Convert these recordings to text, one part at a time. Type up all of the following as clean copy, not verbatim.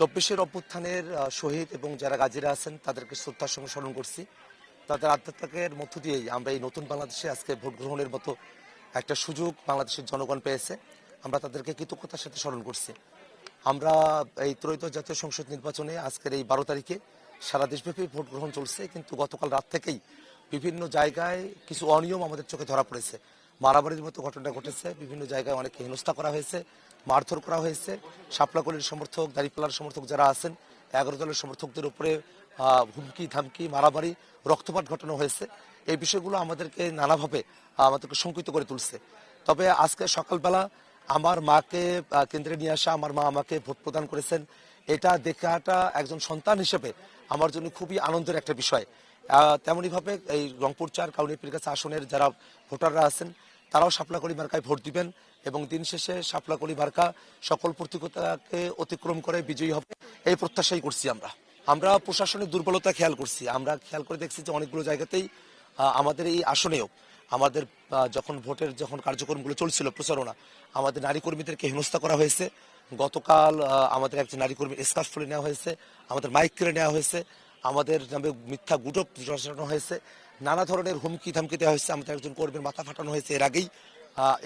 ২৪-এর অভ্যুত্থানের শহীদ এবং যারা গাজীরা আছেন তাদেরকে শ্রদ্ধার সঙ্গে স্মরণ করছি। তাদের আত্মত্যাগের মধ্য দিয়েই আমরা এই নতুন বাংলাদেশে আজকে ভোট গ্রহণের মতো একটা সুযোগ বাংলাদেশের জনগণ পেয়েছে। আমরা তাদেরকে কৃতজ্ঞতার সাথে স্মরণ করছি। আমরা এই ত্রয়োদশ জাতীয় সংসদ নির্বাচনে আজকের এই ১২ তারিখে সারা দেশব্যাপী ভোট গ্রহণ চলছে, কিন্তু গতকাল রাত থেকেই বিভিন্ন জায়গায় কিছু অনিয়ম আমাদের চোখে ধরা পড়েছে। মারামারির মতো ঘটনা ঘটেছে, বিভিন্ন জায়গায় অনেকে হেনস্থা করা হয়েছে, মারধর করা হয়েছে। শাপলাকলির সমর্থক, দাঁড়িপাল্লার সমর্থক যারা আছেন, ১১ দলের সমর্থকদের উপরে হুমকি ধামকি, মারামারি, রক্তপাত ঘটানো হয়েছে। এই বিষয়গুলো আমাদেরকে নানাভাবে আমাদেরকে শঙ্কিত করে তুলছে। তবে আজকে সকালবেলা আমার মাকে কেন্দ্রে নিয়ে আসা, আমার মা আমাকে ভোট প্রদান করেছেন, এটা দেখাটা একজন সন্তান হিসেবে আমার জন্য খুবই আনন্দের একটা বিষয়। তেমনইভাবে এই রংপুর ৪ কাউনিয়াপীর কাছে আসনের যারা ভোটাররা আছেন তারাও শাপলাকলি মার্কায় ভোট দিবেন এবং দিন শেষে শাপলাকলি মার্কা সকল প্রতিকূলতাকে অতিক্রম করে বিজয়ী হবে, এই প্রত্যাশাই করছি। আমরা প্রশাসনের দুর্বলতা খেয়াল করছি। আমরা খেয়াল করে দেখছি যে অনেকগুলো জায়গাতেই আমাদের এই আসনেও আমাদের যখন ভোটের কার্যক্রমগুলো চলছিল প্রচারণা, আমাদের নারী কর্মীদেরকে হেনস্থা করা হয়েছে। গতকাল আমাদের একজন নারী কর্মীর স্কার্ফ খুলে নেওয়া হয়েছে, আমাদের মাইক কেড়ে নেওয়া হয়েছে, আমাদের নামে মিথ্যা গুজব রচানো হয়েছে, নানা ধরনের হুমকি ধামকি দেওয়া হয়েছে, আমাদের একজন কর্মীর মাথা ফাটানো হয়েছে এর আগেই।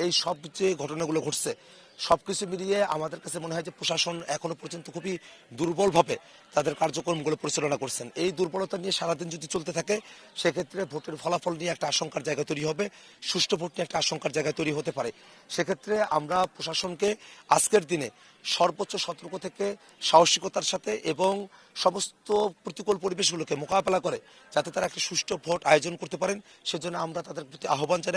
এই সব যে ঘটনাগুলো ঘটছে সবকিছু মিলিয়ে আমাদের কাছে মনে হয় যে প্রশাসন এখনো পর্যন্ত খুবই দুর্বলভাবে তাদের কার্যক্রমগুলো পরিচালনা করছেন। এই দুর্বলতা নিয়ে সারাদিন যদি চলতে থাকে সেক্ষেত্রে ভোটের ফলাফল নিয়ে একটা আশঙ্কার জায়গা তৈরি হবে, সুষ্ঠু ভোট নিয়ে একটা আশঙ্কার জায়গা তৈরি হতে পারে। সেক্ষেত্রে আমরা প্রশাসনকে আজকের দিনে সর্বোচ্চ সতর্ক থেকে সাহসিকতার সাথে এবং সমস্ত প্রতিকূল পরিবেশগুলোকে মোকাবেলা করে যাতে তারা একটা সুষ্ঠু ভোট আয়োজন করতে পারেন, সেজন্য আমরা তাদের প্রতি আহ্বান জানাই।